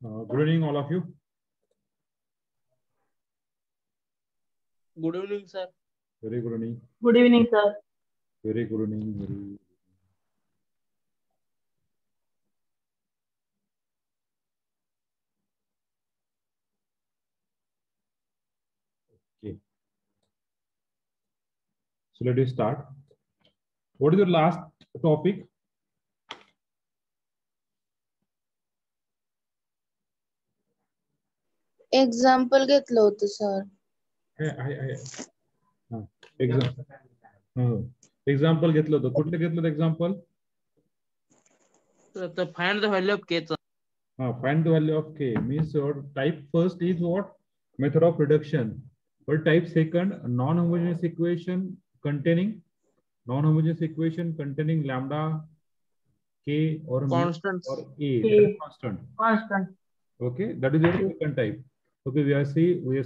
Good evening, all of you. Good evening, sir. Very good evening. Good evening, sir. Very good evening. Very... Okay. So let us start. What is your last topic? Example घेतलं होतं sir. Example घेतलं होतं. कुठलं घेतलं होतं example? So find the value of k. Find the value of k means your type first is what? Method of reduction. Or type second, non-homogeneous equation containing lambda k or Constant or a constant. Constant. Okay, that is your second type. Okay, we have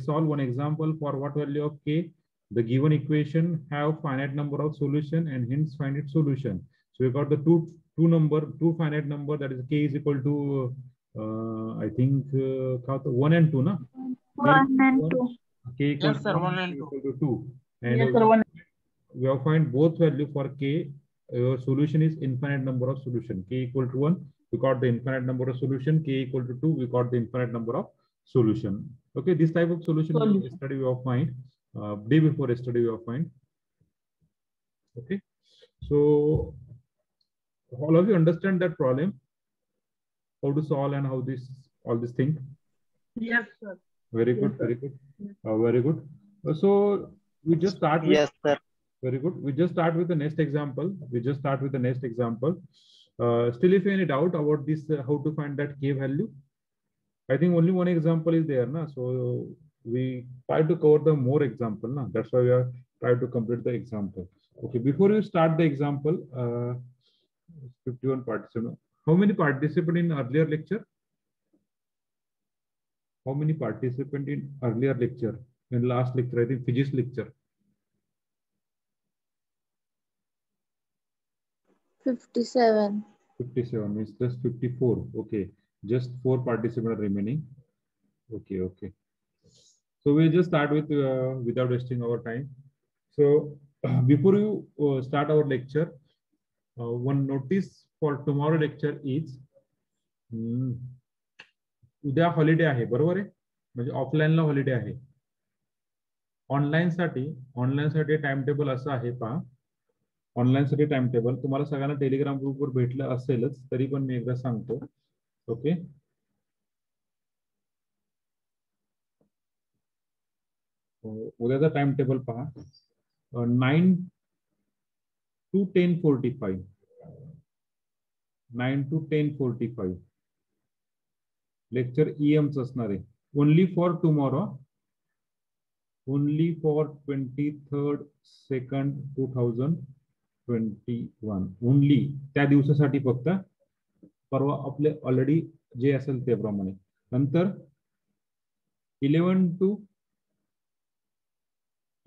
solved one example for what value of k. The given equation have finite number of solution and hence finite solution. So we got the two finite number, that is k is equal to I think 1 and 2, na? 1 and 2. K equal Yes, sir, to 1 and equal to 2. And Yes, sir, 1. we have find both value for k. Your solution is infinite number of solution. K equal to 1, we got the infinite number of solution. K equal to 2, we got the infinite number of solution. Okay, this type of solution yesterday we have find. Day before yesterday we have find. Okay, so all of you understand that problem, how to solve and how this all this thing. Yes, sir. Very good, very good, very good. So we just start with. Yes, sir. Very good. We just start with the next example. Still, if you any doubt about this, how to find that k value, I think only one example is there, na? So we try to cover the more example, na? That's why we are trying to complete the example. Okay, before you start the example, 51 participants. How many participants in earlier lecture? How many participants in earlier lecture? In last lecture, I think physics lecture. 57. 57 means just 54. Okay, just 4 participants are remaining. Okay, okay. So we'll just start with without wasting our time. So before you start our lecture, one notice for tomorrow lecture is उद्या holiday आहे, बरोबर आहे? म्हणजे ऑफलाईनला holiday आहे. ऑनलाईनसाठी time table असं आहे पहा. ऑनलाईनसाठी time table तुम्हाला सगळ्यांना टेलिग्राम ग्रुपवर भेटलं असेलच, तरी पण मी एकदा सांगतो. ओके, उद्याचा टाइम टेबल पहा. 9 to 10:45. 9 to 10:45 लेक्चर ईएमच असणार आहे. Only for tomorrow, only for 23rd 2nd 2021 only. त्या दिवसासाठी फक्त. परवा आपले ऑलरेडी जे असेल त्याप्रमाणे. नंतर 11 to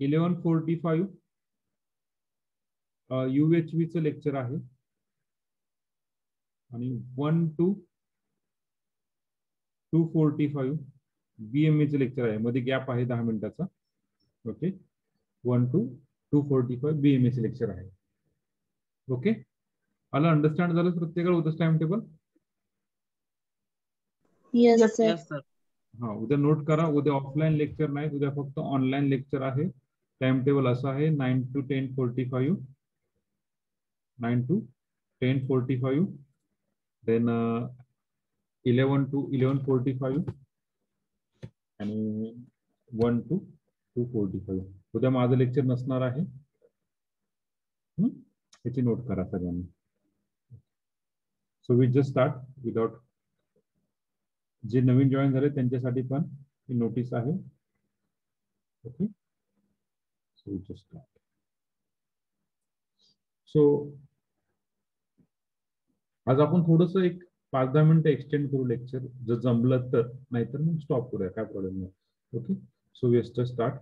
11:45 UHV चं लेक्चर आहे आणि 1 to 2:45 BME चं लेक्चर आहे. मध्ये गॅप आहे 10 मिनिटाचा. ओके, 1 to 2:45 BME चं लेक्चर आहे. ओके, आला अंडरस्टँड झालं प्रत्येकाला उद्याच time table? Yes, sir. Yes, sir. हा, उद्या नोट करा. उद्या ऑफलाईन लेक्चर नाही, उद्या फक्त ऑनलाईन लेक्चर आहे. टाइम टेबल असं आहे 9 to 10:45, 9 to 10:45, देन 11 to 11:45 आणि 1 to 2:45. उद्या माझं लेक्चर नसणार आहे. याची नोट करा सगळ्यांनी. So we just start without. जे नवीन जॉईन झाले त्यांच्यासाठी पण ही नोटीस आहे. Okay, so just start. So आज आपण थोडस एक 5-10 मिनिटं एक्सटेंड करू लेक्चर, जर जमलं तर. नाहीतर मग स्टॉप करूया, काय प्रॉब्लेम नाही. Okay, so we just start.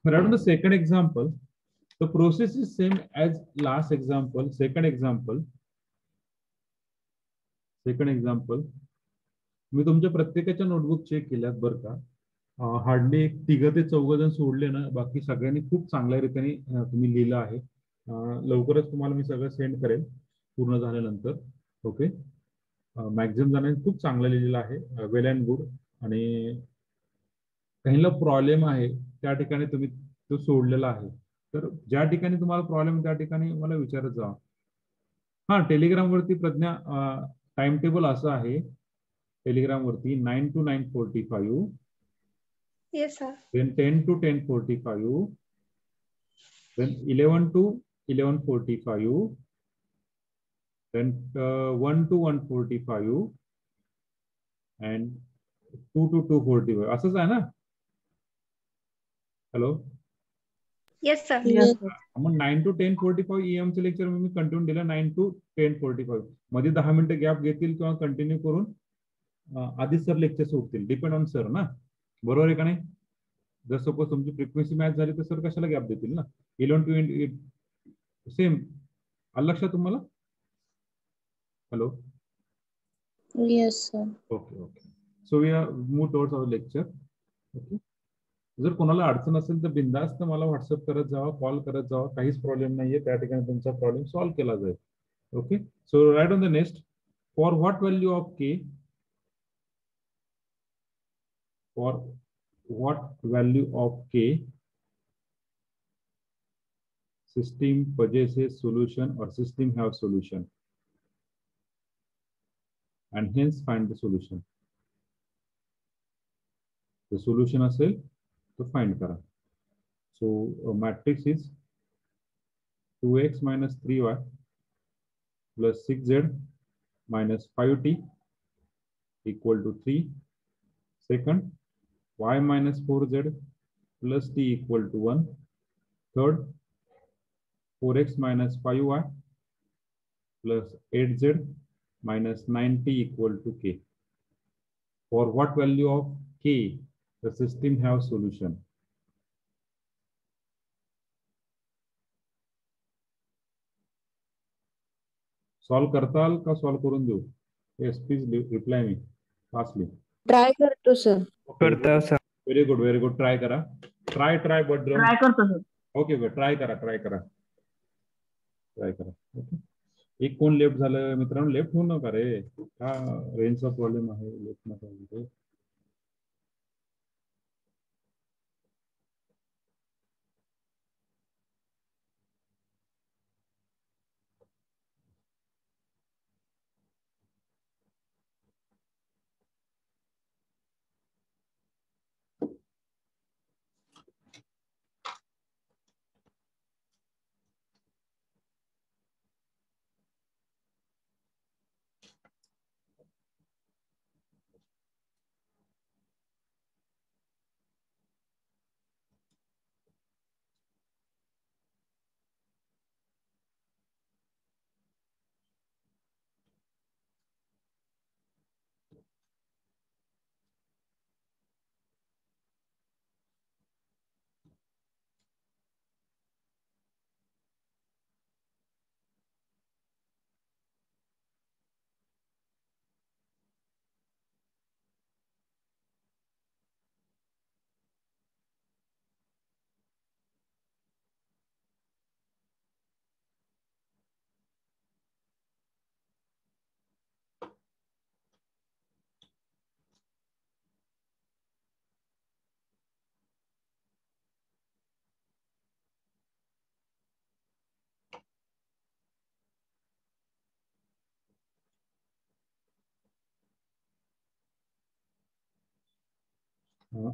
Regarding the second example, the process is same as last example. Second second example, मी तुमच्या प्रत्येकाच्या नोटबुक चेक केल्यात बरं का. हार्डली एक 3 ते 4 जण सोडले ना, बाकी सगळ्यांनी खूप चांगल्या रीतीने तुम्ही लिहिलं आहे. लवकरच तुम्हाला मी सगळं सेंड करेल पूर्ण झाल्यानंतर. ओके, मॅक्झिमम जणांनी खूप चांगलं लिहिलेलं आहे, वेल अँड गुड. आणि काहींना प्रॉब्लेम आहे त्या ठिकाणी तुम्ही तो सोडलेला आहे. तर ज्या ठिकाणी तुम्हाला प्रॉब्लेम त्या ठिकाणी मला विचारत जा. हा, टेलिग्राम वरती प्रज्ञा टाइम टेबल असं आहे, टेलिग्राम वरती 9 to 9:45, Yes, sir. then 10 to 10:45, then 11 to 11:45, then 1 to 1:45, and 2 to 2:45. असंच आहे ना? Hello. Yes, sir. Yes, sir. Mug 9 to 10:45 EM चे लेक्चर मी कंटिन्यू दिलं 9 to 10:45. मध्ये 10 मिनिटं गॅप घेतील किंवा कंटिन्यू करून आधी सर लेक्चर सोडतील, डिपेंड ऑन सर ना, बरोबर आहे का नाही? जर सपोज तुमची फ्रिक्वेन्सी मॅच झाली तर सर कशाला गॅप देतील ना. 11 to 8 सेम. आलं लक्षात तुम्हाला? Hello. Yes, sir. Okay okay. So we are move towards our lecture. Okay, जर कोणाला अडचण असेल तर बिंदास्त मला व्हॉट्सअप करत जावा, कॉल करत जावा, काहीच प्रॉब्लेम नाहीये, त्या ठिकाणी तुमचा प्रॉब्लेम सॉल्व्ह केला जाईल. Okay, so right on the next. For what value of K, for what value of k system possesses solution or system have solution, and hence find the solution. The solution असेल तो find करा. So matrix is 2x minus 3y plus 6z minus 5t equal to 3. Second, y minus 4z plus t equal to 1. Third, 4x minus 5y plus 8z minus 9t equal to k. For what value of k the system have solution? Solve करताल का solve करून देऊ? Yes, please reply me fastly. Try करतो sir. करता sir. Very good, very good. Try करा. Try but don't. Try करतो sir. Okay, try करा. Okay. एक कोण लेफ्ट झालं मित्रांनो, लेफ्ट होऊ नका रे, हा रेंजचा प्रॉब्लेम आहे, लेफ्ट नका होऊ.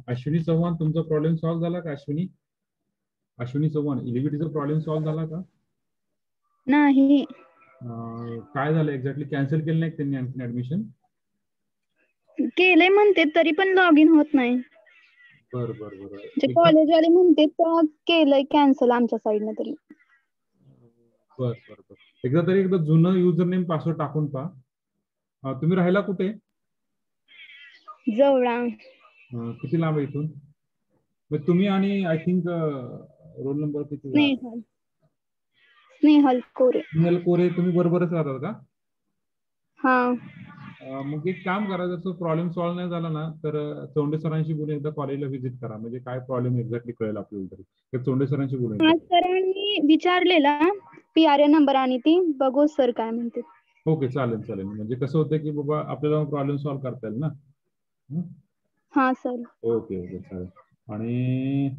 अश्विनी चव्हाण, तुमचा प्रॉब्लेम सॉल्व्ह झाला का? अश्विनी चव्हाण, इलिव्हिटीचा प्रॉब्लेम सॉल्व्ह झाला का? नाही. काय झालं एक्झॅक्टली? कॅन्सल केलं नाही त्यांनी आणखी ऍडमिशन? केले म्हणते तरी पण लॉग इन होत नाही. बरं. कॉलेज वाले म्हणते तर केलंय कॅन्सल आमच्या साईडने तरी. बरं. एकदा जुनं युजर नेम पासवर्ड टाकून पहा. तुम्ही राहायला कुठे? जवळा. किती लांब आहे इथून? मग तुम्ही आणि आय थिंक रोल नंबर किती? स्नेहल कोरे. स्नेहल कोरे, तुम्ही बरोबरच राहतात का? हा. मग एक काम करा, जर तो प्रॉब्लेम सॉल्व्ह नाही झाला ना तर चौंडे सरांशी बोलून एकदा कॉलेजला व्हिजिट करा, म्हणजे काय प्रॉब्लेम एक्झॅक्टली कळेल आपल्याला तरी. तर चौंडे सरांशी बोलून हा एकदा. सरांनी विचारलेला PRA नंबर आणि ती बघू सर काय म्हणते. ओके, चालेल चालेल. म्हणजे कसं होतं की बाबा आपल्याला प्रॉब्लेम सॉल्व्ह करता येईल ना. हा सर. ओके ओके, चालेल. आणि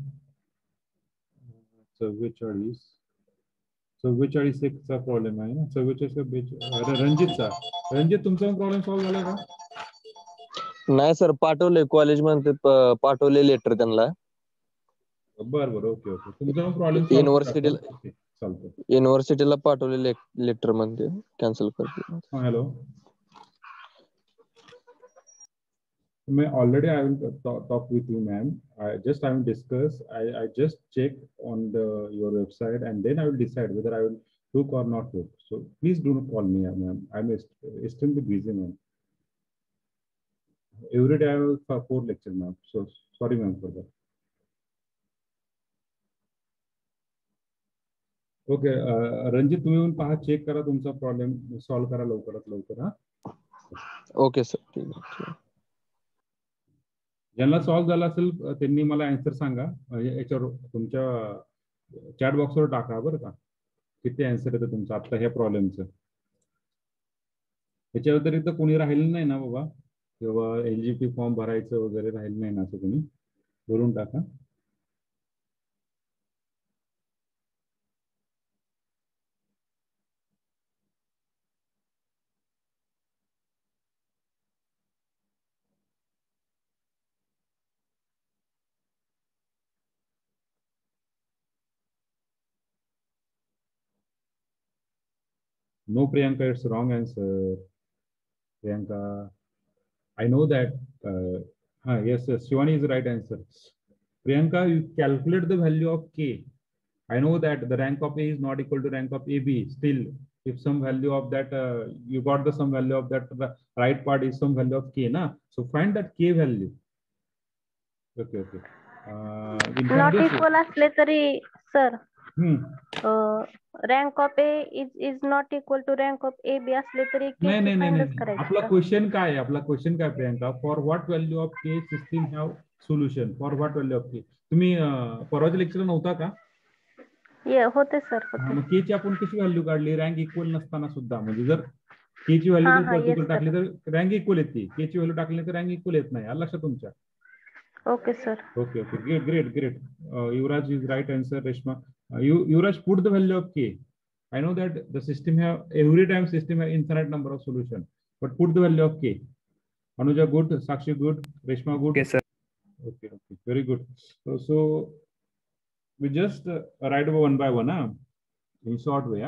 44 एक चा प्रॉब्लेम आहे ना, 44 रणजितचा. रणजित, तुमचा प्रॉब्लेम सॉल्व्ह झाला का? नाही सर, पाठवले कॉलेजमध्ये, पाठवले लेटर त्यांना. बरं बरं, ओके ओके. तुमचा प्रॉब्लेम सॉल्व्ह युनिव्हर्सिटीला ओके, चालतं. युनिव्हर्सिटीला पाठवले लेटर मध्ये कॅन्सल करते. Hello. Already I will talk with you, ma'am. I will discuss. I just check on your website and then I will decide whether I will book or not book. So please do not call me, ma'am. I'm extremely busy, ma'am. Every day I have 4 lectures, ma'am. So sorry, ma'am, for that. Okay, Ranjit, तुम्ही येऊन पहा, check करा, तुमचा problem solve करा लवकरात लवकर. हा, okay sir, ठीक आहे. ज्यांना सॉल्व्ह झाला असेल त्यांनी मला आन्सर सांगा, याच्यावर तुमच्या चॅट बॉक्सवर टाका बरं का, किती आन्सर येतं तुमचं आता ह्या प्रॉब्लेमचं. याच्या व्यतिरिक्त कोणी राहिलं नाही ना बाबा, किंवा LGP फॉर्म भरायचं वगैरे राहिलं नाही ना, असं कोणी भरून टाका. No, Priyanka, it's wrong answer. Priyanka, I know that. Yes, Shivani is the right answer. Priyanka, you calculate the value of K. I know that the rank of A is not equal to rank of AB. Still, if some value of that, you got the some value of that, the right part is some value of K, na? So find that K value. Okay, okay. Not equal असले तरी sir, rank of A is not equal to rank of A B असले तरी नाही. आपला question काय आहे? आपला question काय, Priyanka? For what value of K system have solution? For what value of K? तुम्ही परवाच्या लेक्चरला नव्हता का? होते सर, मग के ची आपण कशी व्हॅल्यू काढली? रँक इक्वल नसताना सुद्धा. म्हणजे जर के ची व्हॅल्यू जर पर्टिक्युलर टाकली तर रँक इक्वल येते, के ची व्हॅल्यू टाकली तर रँक इक्वल येत नाही. लक्षात तुमच्या? Okay sir. Okay okay, great. Yuvraj is right answer. Reshma, Yuvraj, put the value of K. I know that the system every time system have infinite number of solution, but put the value of K. Anuja, good. Sakshi, good. Reshma, good. Yes, sir. Okay, very good. So we just write over one by one, in short way.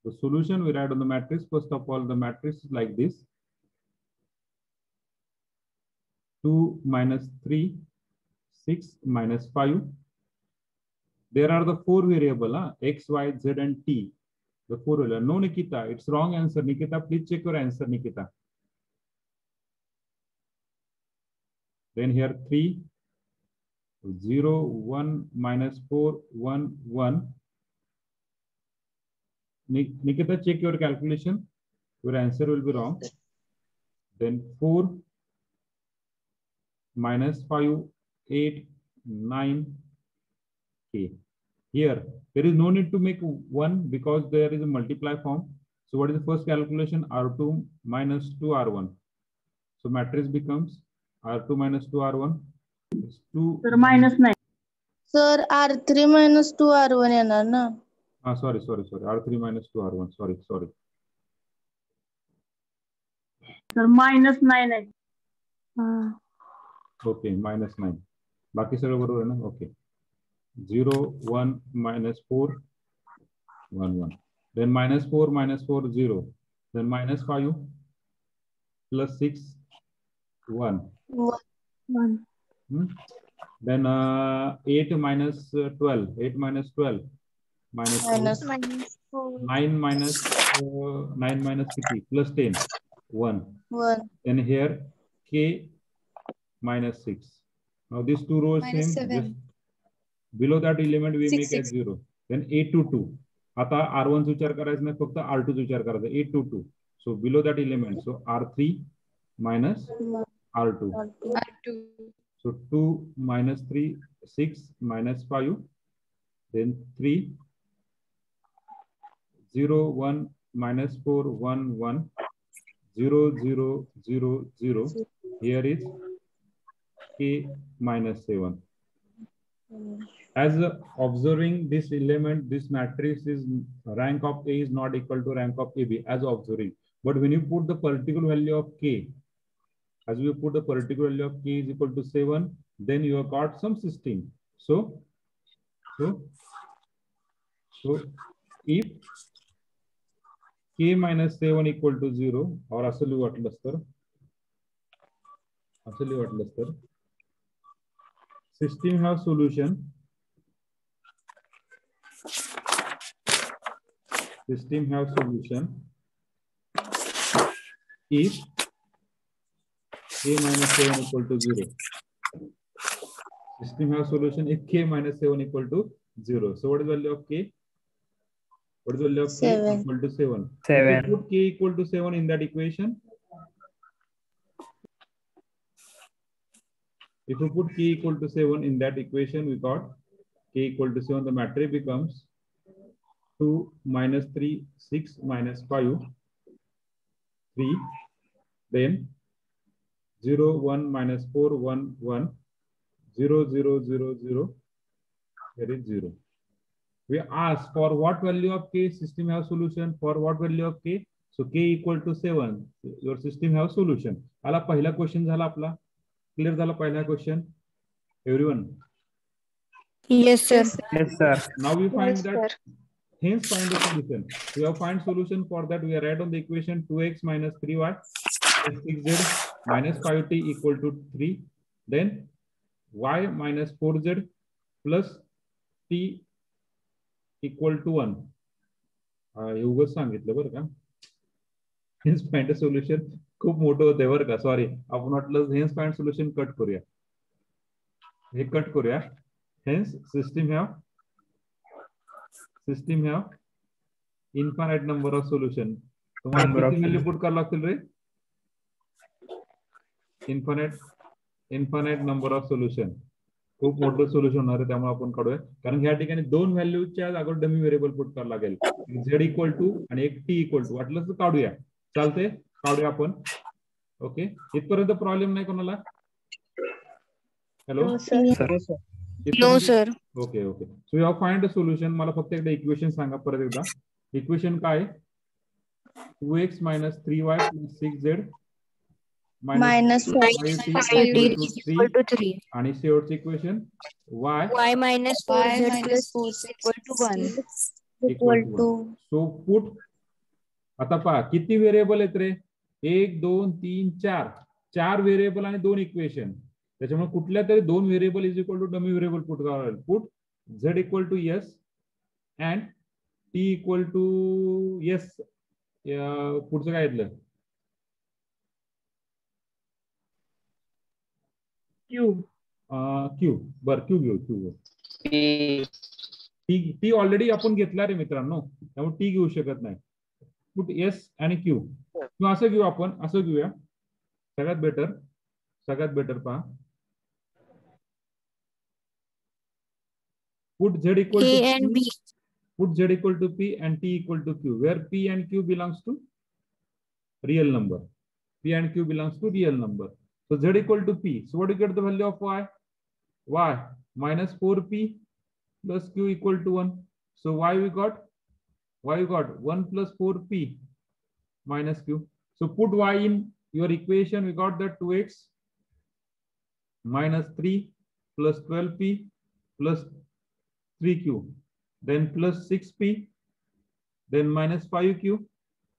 The solution we write on the matrix. First of all, the matrix is like this: 2 minus 3, 6 minus 5. There are the 4 variable, X, Y, Z, and T. The 4 variable. No, Nikita, it's wrong answer. Nikita, please check your answer, Nikita. Then here 3, 0, 1, minus 4, 1, 1. Nikita, check your calculation. Your answer will be wrong. Then 4, minus 5, 8, 9. K. Here, there is no need to make 1 because there is a multiply form. So what is the first calculation? R2 minus 2 R1. So matrix becomes R2 minus 2 R1. It's 2. Sir, minus 9. Sir, R3 minus 2 R1 येणार ना? Sorry. R3 minus 2 R1. Sorry. Sir, minus 9 आहे. Okay, minus 9. बाकी सगळं बरोबर आहे ना? Okay. 0, 1, minus 4, 1, 1. Then minus 4, 0. Then minus 5, plus 6, 1. 1. Then 8 minus 12. 8 minus 12. Minus 4. 9 minus 50. Plus 10. 1. Then here K minus 6. Now these two rows minus same. 7. Below that element we 6, make 6. as 0. Then 8 to 2. आता R1 विचार करायचा नाही, फक्त R2 विचार करायचा. 8 to 2. So below that element, so R3 minus R2. So 2 minus 3, 6 minus 5, then 3, 0, 1 minus 4, 1, 1, 0, 0, 0, 0. Here is K minus 7. As observing this element, this matrix is rank of A is not equal to rank of AB as observing. But when you put the particular value of K, as we put the particular value of K is equal to 7, then you have got some system. So if K minus 7 equal to 0, or asli वाटलंच तर system have solution. System have solution if K minus 7 equal to 0. System have solution if K minus 7 equal to 0. So what is the value of K? What is the value of K? Equal to 7. 7. If you put K equal to 7 in that equation, if you put K equal to 7 in that equation, we got K equal to 7, the matrix becomes 2 minus 3, 6 minus 5, 3, then 0, 1 minus 4, 1, 1, 0, 0, 0, 0, here is 0. We ask for what value of K system have solution, for what value of K, so K equal to 7, your system have solution. आला पहिला question झाला आपला, clear झाला पहिला question, everyone? Yes, sir. Yes, sir. Now we find Yes, that, sir. hence find the solution. We have find solution. For that we write on the equation 2x minus 3y plus 6z minus 5t equal to 3. Then y minus 4z plus t equal to 1. एवढंच सांगितलं बरं का. Hence find a solution खूप मोठं होतं बरं का. Sorry, आपण वाटलं hence find solution कट करूया. हे कट करूया. Hence system have infinite number of solution. तुम्हाला किती व्हॅल्यू पुट करावं लागतील रे? Infinite number of solution. खूप मोठं सोल्युशन होणार आहे, त्यामुळे आपण काढूया. कारण ह्या ठिकाणी दोन व्हॅल्यूच्या जागेवर डमी व्हेरिएबल पुट करावं लागेल. झेड इक्वल टू आणि एक टी इक्वल टू. वाटलं तर काढूया, चालते, काढूया आपण. ओके, इथपर्यंत प्रॉब्लेम नाही कोणाला? Hello No, sir. No, sir. Okay okay. So you have find a solution. मला फक्त एकदा इक्वेशन सांगा परत एकदा. इक्वेशन काय? 2x minus 3y plus 6z Minus 5t equal to 3. आणि शेवटचं equation y minus 4z plus 4 equal to 1. equal to 1. So put, आता पहा किती व्हेरिएबल आहेत रे? 1 2 3 4 4 व्हेरिएबल आणि 2 इक्वेशन. त्याच्यामुळे कुठल्या तरी 2 variable is equal to dummy variable put करावं लागेल. Put z equal to s and t equal to s. पुढचं काय येतलं? क्यू. बर क्यू घेऊ. टी ऑलरेडी आपण घेतला रे मित्रांनो, त्यामुळे टी घेऊ शकत नाही. पुट एस आणि क्यू. किंवा असं घेऊ आपण, असं घेऊया, सगळ्यात बेटर पहा. Put Z equal to put z equal to p and t equal to q, where p and q belongs to real number. P and q belongs to real number. So z equal to p. So what do you get the value of y? Y minus 4p plus q equal to 1. So y we got 1 plus 4p minus q. So put y in your equation. We got that 2x minus 3 plus 12p plus 3q. Then plus 6p, then minus 5q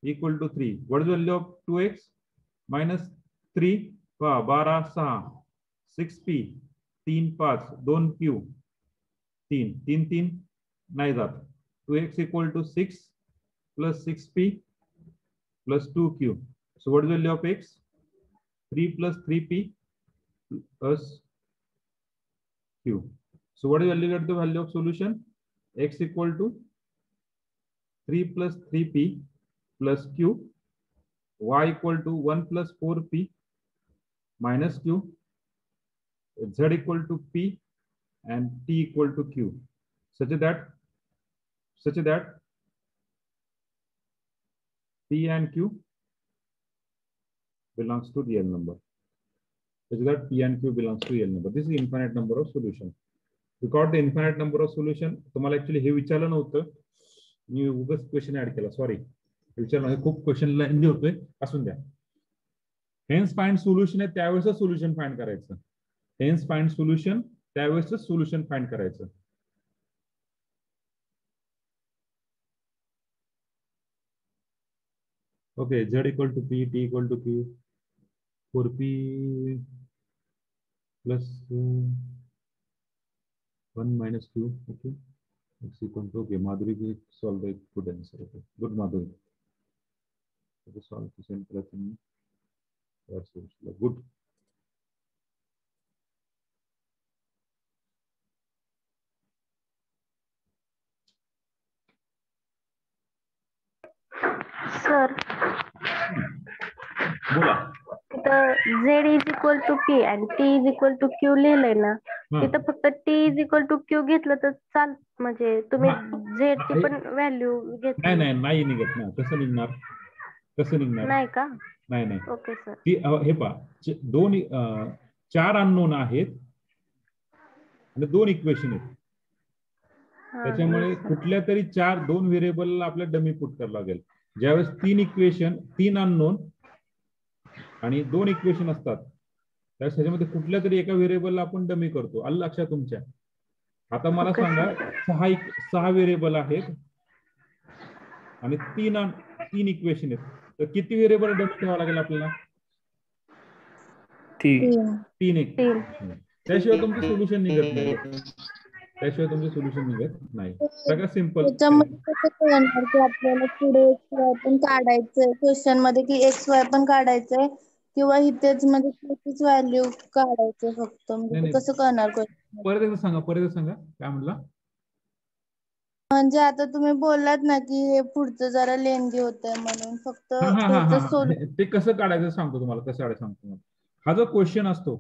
equal to 3. What is the value of 2x? Minus 3, 12, 6, 6p, 3, 5, 2q, 3, नाही जात. 2x equal to 6 plus 6p plus 2q. So what is the value of x? 3 plus 3p plus q. So what is the value of solution? X equal to 3 plus 3p plus q y equal to 1 plus 4p minus q, z equal to p, and t equal to q, such that p and q belongs to real number. Such that p and q belongs to real number. This is infinite number of solution. We got the infinite number of solution. तुम्हाला actually हे विचारलं नव्हतं, मी उगाच question add केला, sorry. विचारलं, खूप question lengthy होतोय, असून द्या. हेन्स फाइंड सोल्युशन आहे त्यावेळेस सोल्युशन फाइंड करायचं. हेन्स फाइंड सोल्युशन त्यावेळेस सोल्युशन फाइंड करायचं. Okay, z equal to p, t equal to q, 4p plus 1 minus q. Okay, x equal to, okay, Madhuri will solve the good answer. Okay, good Madhuri. Okay, solve the simple thing. Good. Sir बोला. तिथं z is equal to p आणि t is equal to q लिहिलंय ना, तिथं फक्त t is equal to q घेतलं तर चाल, म्हणजे तुम्ही z ची पण व्हॅल्यू घेतली. नाही निघत ना. कसं निघणार नाही का? नाही. Okay sir. ती हे पहा, दोन 4 अननोन आहेत आणि 2 इक्वेशन आहेत. त्याच्यामुळे कुठल्या तरी 2 व्हेरिएबल आपल्याला डमी पुट करावं लागेल. ज्यावेळेस 3 इक्वेशन, 3 अननोन आणि 2 इक्वेशन असतात, त्यावेळेस त्याच्यामध्ये कुठल्या तरी एका व्हेरिएबलला आपण डमी करतो. आलं लक्षात तुमच्या? आता मला सांगा, 6 व्हेरिएबल आहेत आणि 3 इक्वेशन आहेत, तर किती व्हेरिएबल डमी ठेवावं लागेल आपल्याला? 3. त्याशिवाय तुमचं सोल्युशन निघत नाही. सगळं सिंपल. त्याच्यामध्ये कसं कळणार की आपल्याला पुढे XY पण काढायचंय क्वेश्चन मध्ये, की XY पण काढायचंय किंवा इथेच म्हणजे त्याचीच व्हॅल्यू काढायचंय फक्त, म्हणजे कसं कळणार क्वेश्चन? परत एकदा सांगा काय म्हणला? म्हणजे आता तुम्ही बोललात ना की हे पुढचं जरा लेंदी होतंय म्हणून, फक्त त्याचं सोल्युशन ते कसं काढायचं सांगतो तुम्हाला. कसं काढायचं सांगतो तुम्हाला. हा जो क्वेश्चन असतो,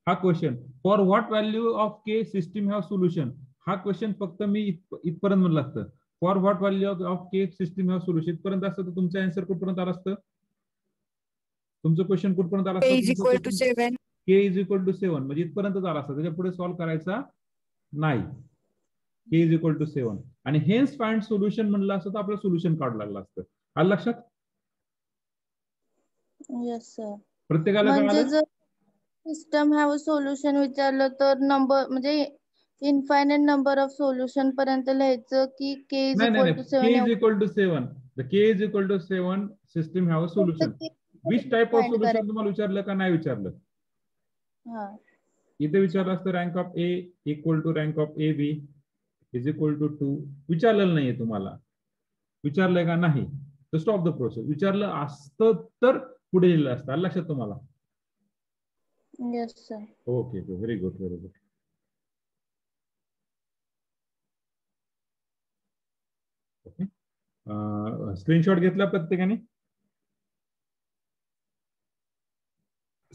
हा question for what value of K system have solution, हा क्वेश्चन फक्त मी इथपर्यंत म्हणलं असतं. For what value of K system have solution इथपर्यंत असतं, तर तुमचं आन्सर कुठपर्यंत आलं असतं? तुमचं क्वेश्चन कुठपर्यंत आलं असतं? के इज इक्वल टू 7 म्हणजे इथपर्यंत आला असतं. त्याच्या पुढे सॉल्व्ह करायचा नाही. के इज इक्वल टू 7 आणि हेन्स फाइंड सोल्युशन म्हणलं असतं तर आपलं सोल्युशन काढू लागलं असतं. आलं लक्षात? Yes sir. प्रत्येकाला म्हणजे जर सिस्टम हॅव सोल्युशन विचारलं तर नंबर म्हणजे इनफायनाइट नंबर ऑफ सोल्युशन पर्यंत लिहायचं की के is equal to 7? K is equal to 7. The K is equal to 7 system have solution. Which type of solution तुम्हाला विचारलं का नाही विचारलं? इथे विचारलं असतं rank of A equal to rank of A B is equal to 2. विचारलेलं नाहीये तुम्हाला. विचारलंय का? नाही. तर स्टॉप द प्रोसेस. विचारलं असतं तर पुढे लिहिलं असतं. लक्षात तुम्हाला? Yes sir. Okay, very good. Okay, screenshot घेतला प्रत्येकाने?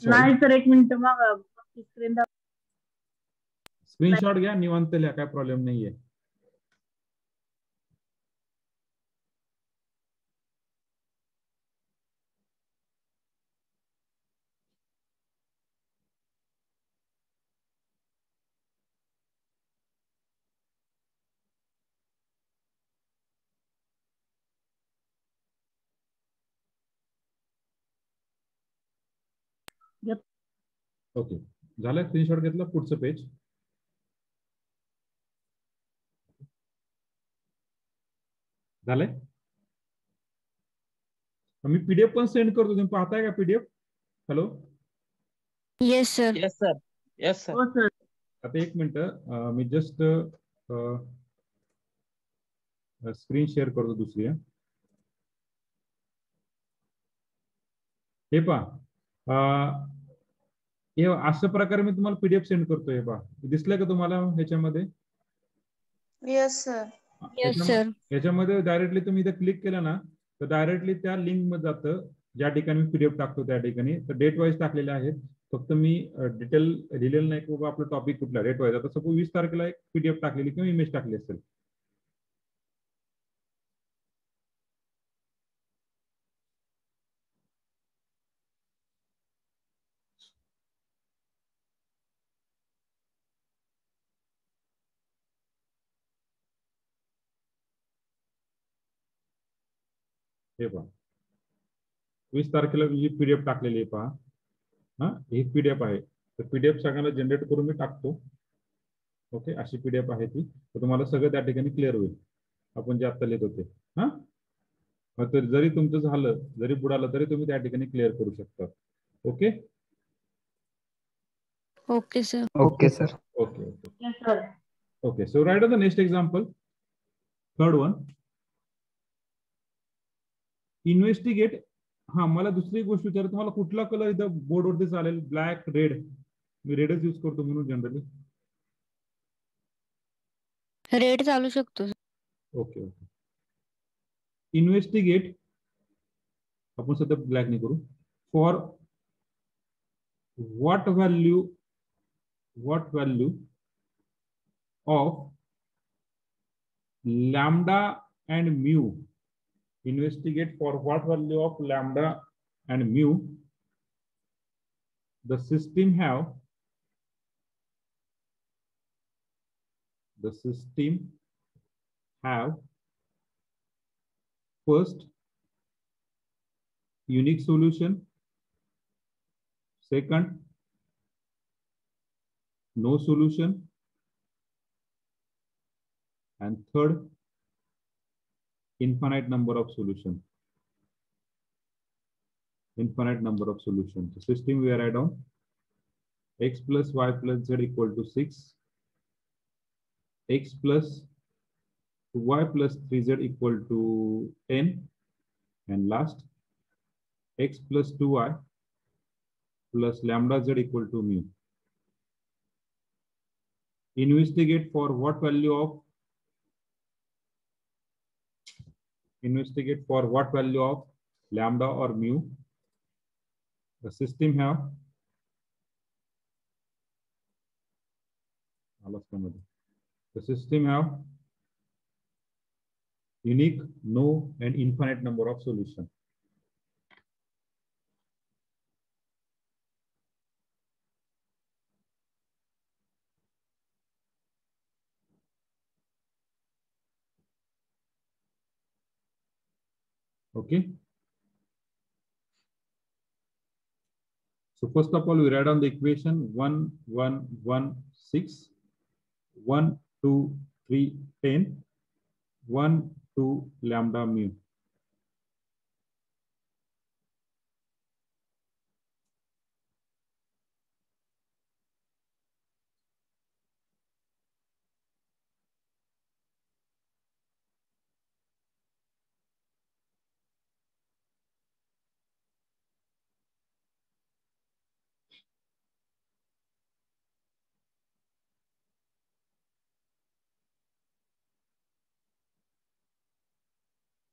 नाही सर, 1 मिनिट मग स्क्रीनशॉट घ्या, निवांत लिहा, काय प्रॉब्लेम नाहीये. ओके, झालं. स्क्रीनशॉट घेतला. पुढचं पेज झालंय. मी पीडीएफ पण सेंड करतो, तुम्ही पाहताय का पीडीएफ? हॅलो. Yes sir. आता 1 मिनिट, मी जस्ट स्क्रीन शेअर करतो दुसरी. हे पहा, हे अशा प्रकारे मी तुम्हाला पीडीएफ सेंड करतोय. हे पहा, दिसलंय का तुम्हाला ह्याच्यामध्ये? Yes sir. Yes sir. याच्यामध्ये डायरेक्टली तुम्ही इथे क्लिक केलं ना, तर डायरेक्टली त्या लिंक मध्ये जातं ज्या ठिकाणी मी पीडीएफ टाकतो त्या ठिकाणी तर डेट वाईज टाकलेले आहेत. फक्त मी डिटेल लिहिलेलं नाही की बाबा आपला टॉपिक कुठला डेट वाईज. आता सपोज 20 तारखेला एक पीडीएफ टाकलेली किंवा इमेज टाकली असेल. हे पहा 20 तारखेला जी पीडीएफ टाकलेली आहे पहा. हा ही पीडीएफ आहे. तर पीडीएफ सगळ्यांना जनरेट करून मी टाकतो. ओके अशी पीडीएफ आहे ती. तर तुम्हाला सगळं त्या ठिकाणी क्लिअर होईल आपण जे आता लिहित होते. हा मग जरी तुमचं झालं जरी बुडालं तरी तुम्ही त्या ठिकाणी क्लिअर करू शकता. Okay okay sir. Okay, sir. Okay okay Yes, sir. Okay. So right the next example. Third one. Investigate. हा मला दुसरी गोष्ट विचार तुम्हाला कुठला कलर इथं बोर्डवरती चालेल. Black red. मी रेडच यूज करतो म्हणून जनरली. रेड चालू शकतो. Okay okay. इन्व्हेस्टिगेट आपण सध्या ब्लॅक नाही करू. For what value of lambda and mu. Investigate for what value of lambda and mu the system have first unique solution, second no solution, and third infinite number of solution. Infinite number of solutions. The system we write down x plus y plus z equal to 6, x plus 2y plus 3z equal to 10, and last x plus 2y plus lambda z equal to mu. Investigate for what value of lambda or mu the system have. The system have unique, no, and infinite number of solutions. Okay. So first of all, we write down the equation 1, 1, 1, 6, 1, 2, 3, 10, 1, 2, lambda mu.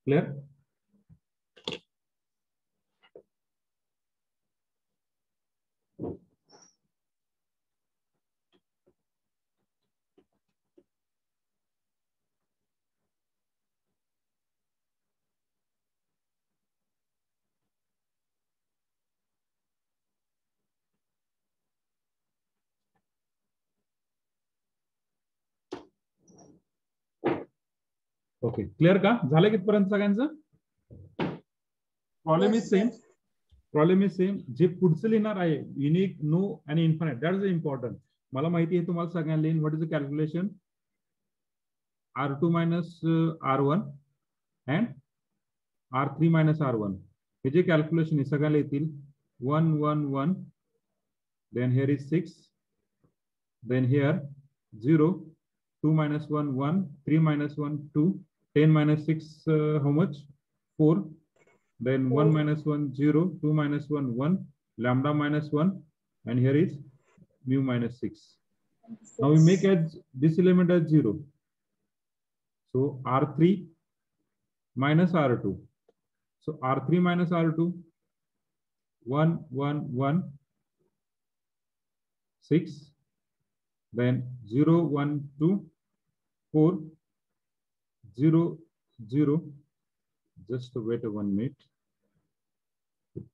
Clear? Okay clear का झालं कितपर्यंत सगळ्यांचं. Problem is same. जे पुढचं लिहिणार आहे unique, no आणि infinite that is important. मला माहिती आहे तुम्हाला सगळ्यांना लिहिन what is the calculation R2 minus R1 and R3 minus R1. हे जे कॅल्क्युलेशन आहे सगळ्याला येतील. 1 1 1 then here is 6 then here 0 2 minus 1 1 3 minus 1 2 10 minus 6 how much 4 then 1 minus 1 0 2 minus 1 1 lambda minus 1 and here is mu minus 6. Now we make as this element as 0. So R3 minus R2. So R3 minus R2 1 1 1 6, then 0 1 2 4 0 0. Just wait 1 minute.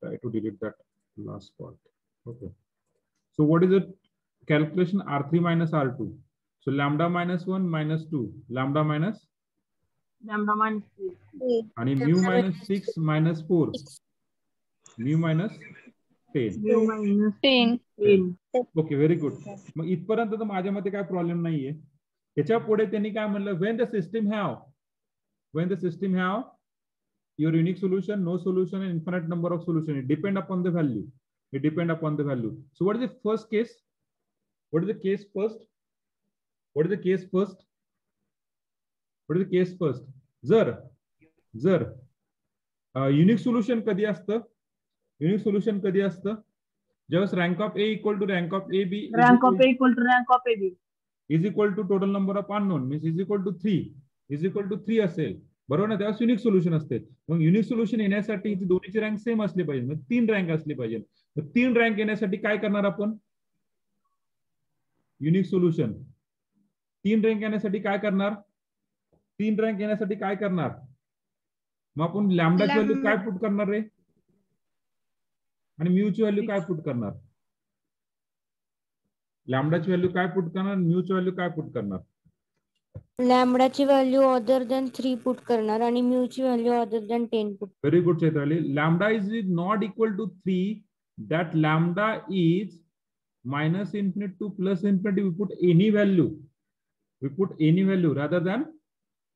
Try to delete that last part. Okay. So what is it? Calculation R3 minus R2. So lambda minus 1 minus 2. Lambda minus 3. आणि mu minus 6 minus 4. Mu minus 10. mu minus 10. 10. Okay, very good. मग इथपर्यंत तर माझ्या मते काय problem नाहीये. त्याच्या पुढे त्यांनी काय म्हणलं, when the system have your unique solution, no solution, and infinite number of solution, it depend upon the value. It depend upon the value. So what is the first case? What is the case first? What is the case first? What is the case first? जर unique solution कधी असतं? Unique solution कधी असतं? ज्यावेळेस rank of A equal to rank of A B, Rank of A equal to rank of AB. Is equal to total number of unknown, means is equal to 3 असेल, बरोबर ना? त्यावेळेस unique solution असते. मग unique solution येण्यासाठी दोन्हीची rank same असली पाहिजे, मग 3 rank असली पाहिजे. मग 3 रँक येण्यासाठी काय करणार आपण? युनिक सोल्युशन 3 रँक येण्यासाठी काय करणार? 3 रँक येण्यासाठी काय करणार? मग आपण लॅम्डाची व्हॅल्यू काय पुट करणार रे, आणि म्यूची व्हॅल्यू काय पुट करणार? लॅम्डाची व्हॅल्यू काय पुट करणार, म्यूची व्हॅल्यू काय पुट करणार? लॅम्डाची व्हॅल्यू अदर दॅन 3 पुट करणार आणि म्यूची value other than 10 put. Very good Chaitrali. Lambda is not equal to 3, that lambda is minus infinite to plus infinity. We put any value rather than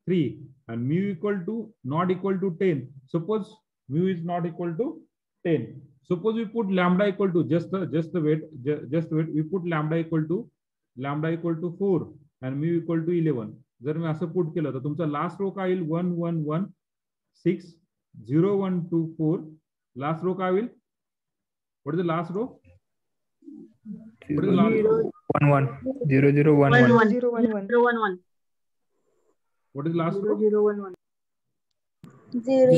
3, and mu equal to not equal to 10. Suppose mu is not equal to 10. Suppose we put lambda equal to just wait. We put lambda equal to 4 and mu equal to 11. जर मी असं put केलं तर तुमचा last row काय येईल? 1 1 1 6 0 1 2 4. Last row काय होईल? What is the last row? 1 1 0 0 1 1 0 1 1. What is last row? 0 1 1. 0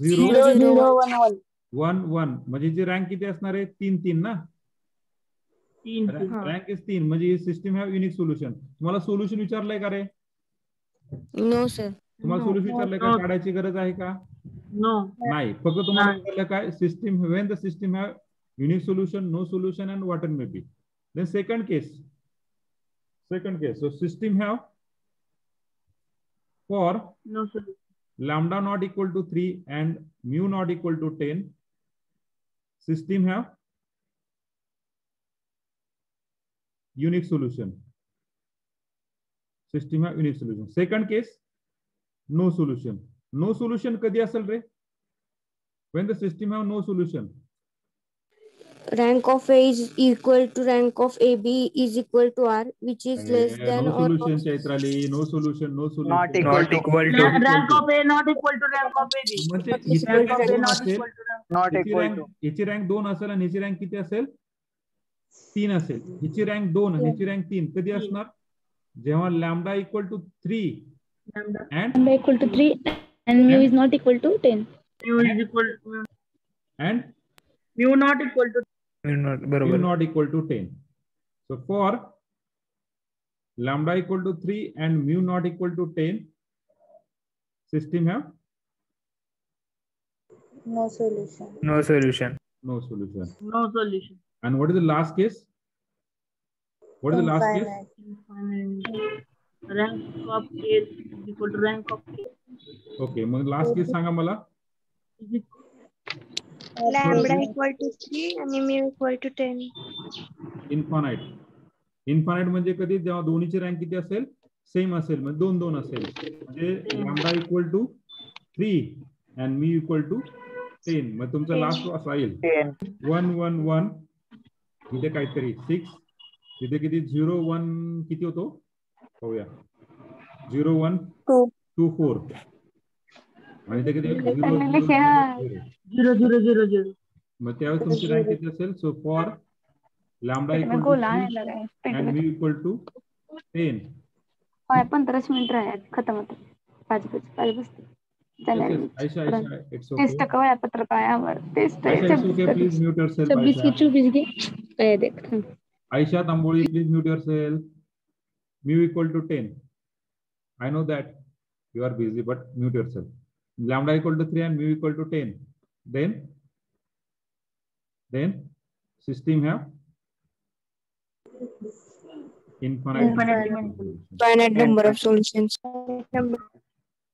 0 0 1 1. 1 1. म्हणजे जी रँक किती असणार आहे? 3 3 ना? 3. Rank is 3. म्हणजे सिस्टम हॅव युनिक सोल्युशन. तुम्हाला सोल्युशन विचारलंय का रे? No sir. तुम्हाला सोल्युशन विचारलंय का? काढायची गरज आहे का? No. नाही. फक्त तुम्हाला विचारलं काय? System, when the system have unique solution, no solution, and what it may be. Then second case. So system have for No solution. lambda not equal to 3 and mu not equal to 10. System have unique solution. System have unique solution. Second case, no solution. No solution कधी असेल रे? When the system have no solution. Rank of A is equal to rank of AB is equal to R, which is less than no or solution, Chaitrali. No solution. not equal to Rank of A not equal to rank of AB. म्हणजे Rank of A not equal to rank. not equal to हिची rank 2 असेल आणि हिची rank किती असेल? 3 असेल. हिची rank 2 आणि हिची रँक 3 कधी असणार? जेव्हा lambda equal to 3 and Lambda equal to 3 and mu is not equal to 10. Mu is equal to and mu not equal to not mu बरोबर not equal to 10. So for lambda equal to 3 and mu not equal to 10, system have no solution. no solution no solution. no solution. And what is the last case? What is the last case? Infinite. Rank of A is equal to rank of A. Okay, मग last case सांगा मला. Lambda equal to 3 आणि mu equal to 10. Infinite म्हणजे कधी? जेव्हा दोन्हीची rank किती असेल? सेम असेल, म्हणजे 2 2 असेल. म्हणजे lambda equal to 3 and mu equal to 10. मग तुमचा लास्ट असा येईल 1 1 1. इथे काहीतरी 6. इथे किती? 0 1 किती होतो? पाहूया. 0 1 2 4. आणि इथे किती? 0 0 0 0. मग त्यावेळेस तुमची रँक किती असेल? So for lambda equal to 3 and mu equal to 10. 15 minute आहेत, खतम होते. 5 बजते. Aisha, it's okay. 30% वेळापत्रक आहे यावर. Aisha, it's okay. Please mute yourself. 26 की Aisha. 24 घे. काय देख. Aisha Tamboli, please mute yourself. Mu equal to 10. I know that you are busy, but mute yourself. Lambda equal to 3 and mu equal to 10. Then system have Finite number of solutions.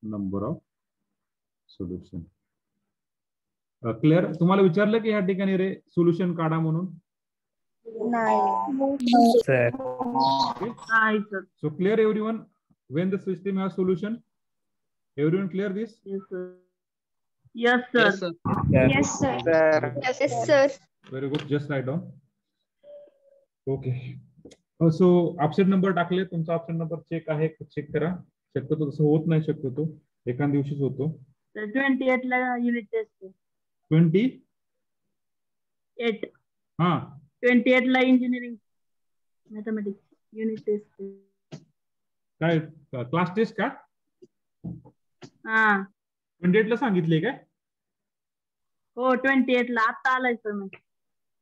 Number of solution. Clear? तुम्हाला विचारलं की ह्या ठिकाणी रे solution काढा म्हणून? नाही. Sir. Hi, sir. So clear everyone when the system has solution? Everyone clear this? Yes, sir. Yes, sir. Yes, sir. Yes, sir. Very good. Just write down. Okay. So option number टाकले. तुमचा option number check आहे, check करा. शक्यतो तसं होत नाही, शक्यतो एका दिवशीच होतो. 28 ला युनिट टेस्ट. 28. हा 28 ला इंजिनिअरिंग मॅथमेटिक्स युनिट टेस्ट. काय क्लास टेस्ट का? हा 28 ला सांगितले काय? हो 28 ला आता आलाय सर. मग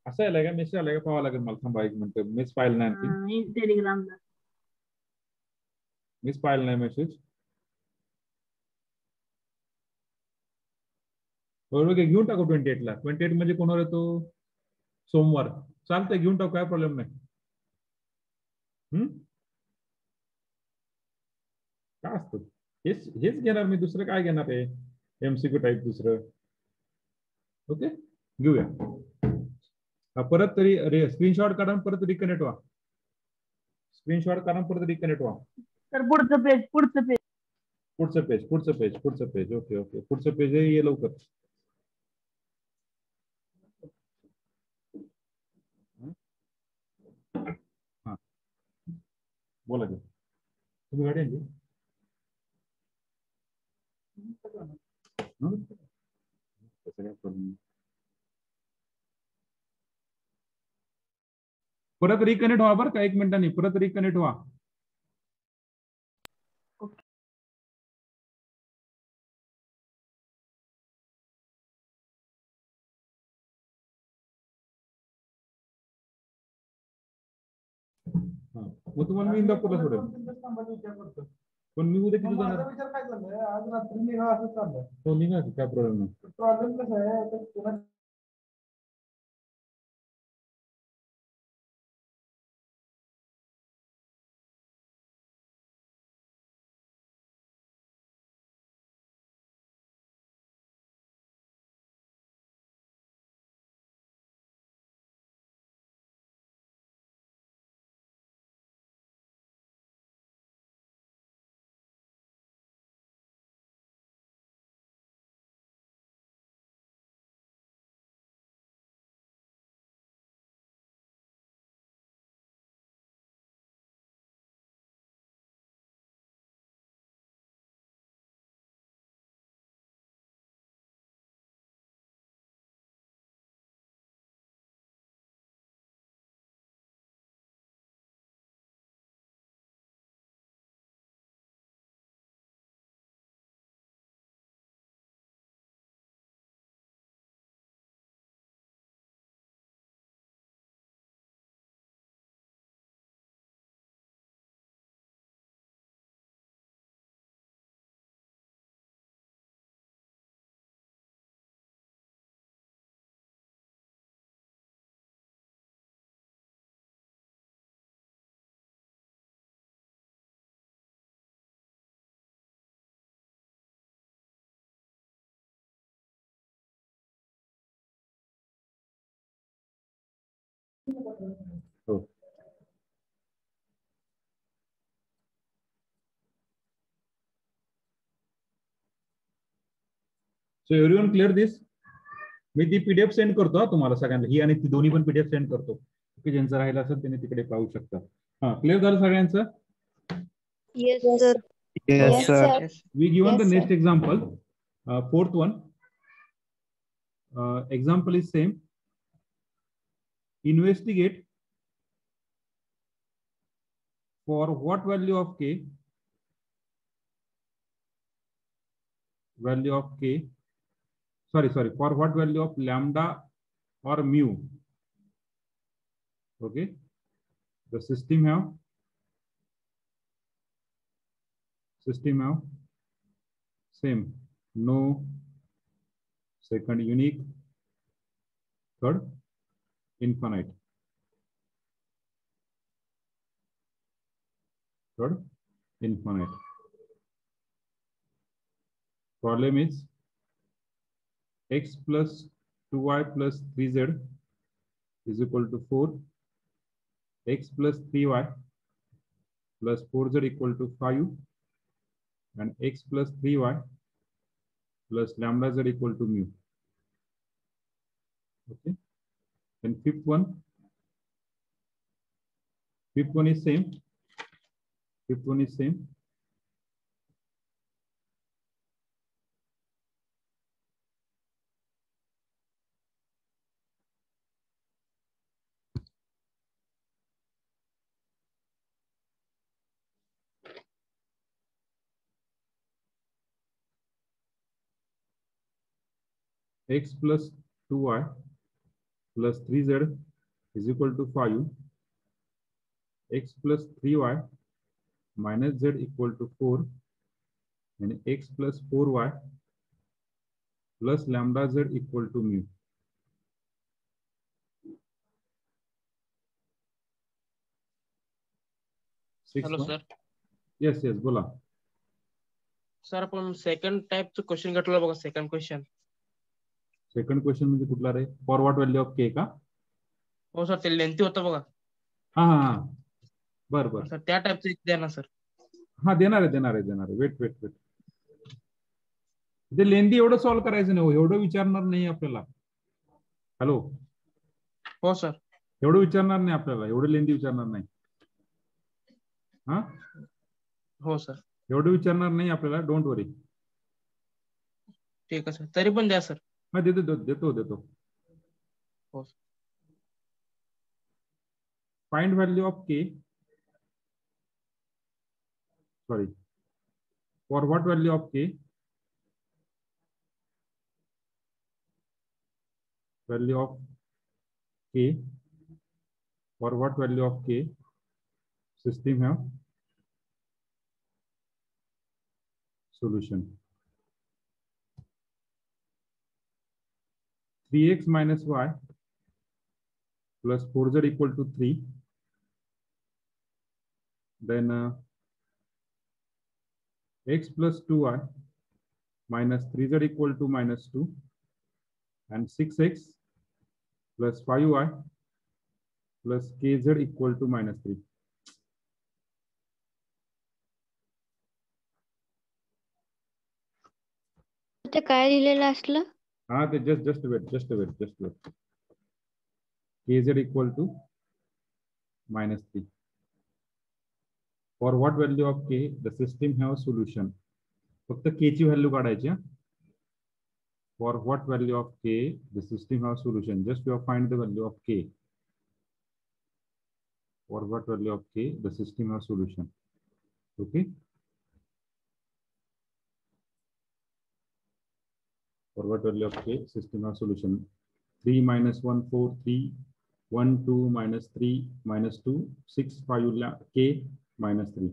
असं आलंय का? मेसेज आलाय का? पाहावं लागेल मला. थांबा एक मिनिट. मिस पाहिलं नाही आणखी. टेलिग्रामला मिस पाहिलं नाही मेसेज. बरोबर की घेऊन टाकू 28 ला. 28 म्हणजे कोणावर येतो? सोमवार. चालतंय, घेऊन टाकू, काय प्रॉब्लेम नाही. काय असतं हेच घेणार मी, दुसरं काय घेणार आहे? MCQ टाईप दुसरं. ओके घेऊया. परत तरी स्क्रीनशॉट काढा, परत रिकनेक्ट व्हा. स्क्रीनशॉट काढा, परत रिकनेक्ट व्हा. तर पुढचं पेज. पुढचं पेज. ओके पुढचं पेज ये लवकर. हा बोला की तुम्ही गाडी आणली? परत रिकनेक्ट व्हा बरं का, 1 मिनिटांनी परत रिकनेक्ट व्हा. मग तुम्हाला मी इंदापूरला सोडेल. पण मी उद्या किती जाणार? आज रात्री निघा असं चाललंय. हो निघा, काय प्रॉब्लेम नाही. प्रॉब्लेम कसा आहे? हो सो एव्हरीवन क्लिअर दिस? मी ती PDF सेंड करतो तुम्हाला सगळ्यांना, ही आणि ती दोन्ही पण PDF सेंड करतो की ज्यांचं राहिलं असेल त्यांनी तिकडे पाहू शकता. हा क्लिअर झालं सगळ्यांचं? Yes, sir. Yes, sir. We given the next example, fourth one. Example is same. Investigate for what value of k value of k, sorry, for what value of lambda or mu, okay, the system have same, no, second unique, third infinite, problem is x plus 2y plus 3z is equal to 4, x plus 3y plus 4z equal to 5, and x plus 3y plus lambda z equal to mu. Okay, and fifth one is same. X plus 2y plus 3z is equal to 5, x plus 3y minus z equal to 4, and x plus 4y plus lambda z equal to mu. Hello sir. Yes, बोला. Sir आपण second टाइपचं question घेतलं बघा. Second question म्हणजे कुठला रे? For what value of के का? हो सर, ते लेंथी होतं बघा. हा बर सर त्या टाइपचं द्या ना सर. हा देणार आहे. वेट ते लेंदी एवढं सॉल्व्ह करायचं नाही, एवढं विचारणार नाही आपल्याला. हॅलो. हो सर. एवढं विचारणार नाही आपल्याला, एवढं लेंदी विचारणार नाही. हा हो सर. एवढं विचारणार नाही आपल्याला, डोंट वरी. ठीक आहे सर, तरी पण द्या सर. हा देतो. हो. फाइंड व्हॅल्यू ऑफ के, sorry, for what value of K, for what value of k, system have solution. 3x minus y plus 4z equal to 3. Then x plus 2y minus 3z equal to minus 2, and 6x plus 5y plus kz equal to minus 3. ते काय लिहिलेलं असलं? हा ते just wait. kz equal to minus 3. For what value of k, the system have solution. फक्त k ची value काढायची. For what value of k, the system have solution. Just you find the value of k. For what value of k, the system have solution. Okay. For what value of k, system have solution. 3 minus 1, 4, 3, 1, 2, minus 3, minus 2, 6, 5, k, minus 3.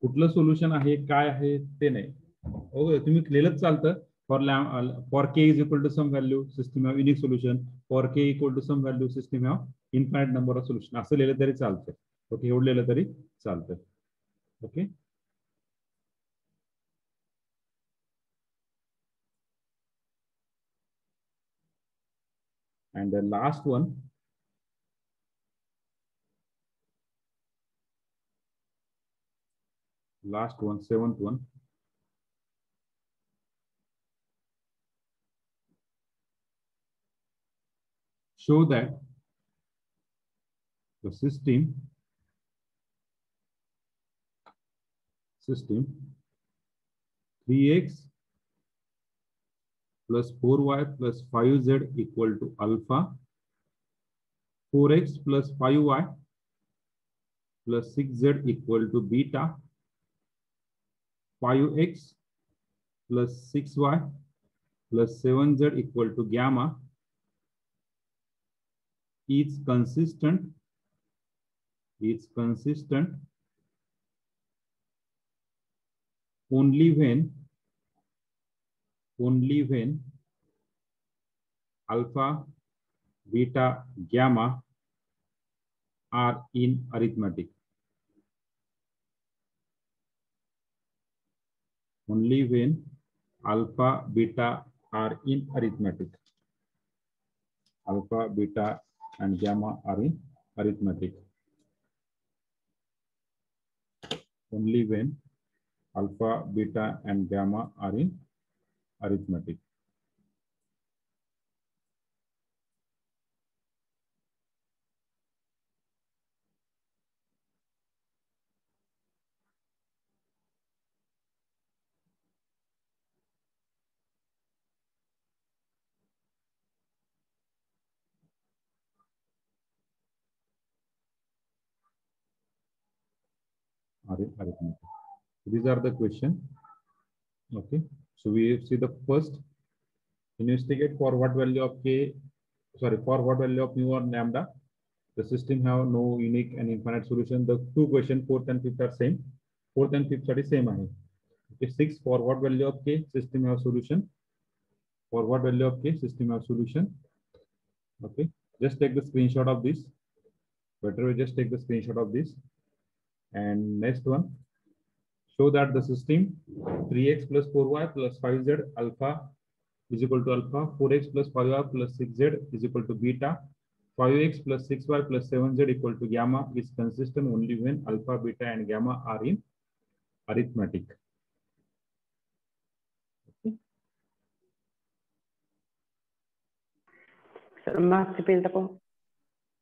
कुठलं solution आहे, काय आहे ते नाही. Okay, तुम्ही लिहिलंच चालतं. For k is equal to some value, system have unique solution. For k equal to some value, system have infinite number of solution. असं लिहिलं तरी चालतं. ओके, एवढं लिहिलं तरी चालतं. Okay. And the last one, seventh one. Show that the system 3x plus 4y plus 5z equal to alpha, 4x plus 5y plus 6z equal to beta, 5x plus 6y plus 7z equal to gamma is consistent only when alpha, beta, gamma are in arithmetic. Only when alpha, beta are in arithmetic. Alpha, beta, and gamma are in arithmetic. Only when alpha, beta, and gamma are in arithmetic. Arithmetic. These are the question. Okay, so we see the first. Investigate for what value of k, for what value of mu or lambda the system have no unique and infinite solution. The two question, fourth and fifth are same. Fourth and fifth are same. Okay, 6, for what value of k system have solution. For what value of k system have solution. Okay, just take the screenshot of this. Better we just take the screenshot of this. And next one, show that the system 3x plus 4y plus 5z alpha is equal to alpha, 4x plus 5y plus 6z is equal to beta, 5x plus 6y plus 7z equal to gamma is consistent only when alpha, beta, and gamma are in arithmetic. Okay.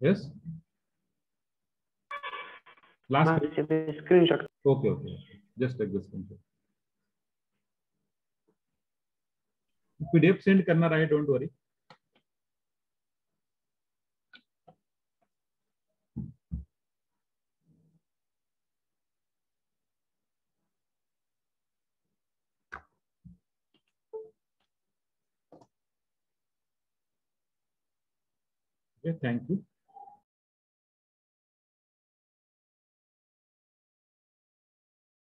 Yes. Last screenshot. Okay. Just take the screenshot. PDF send करना रहा है, don't worry. Okay, thank you.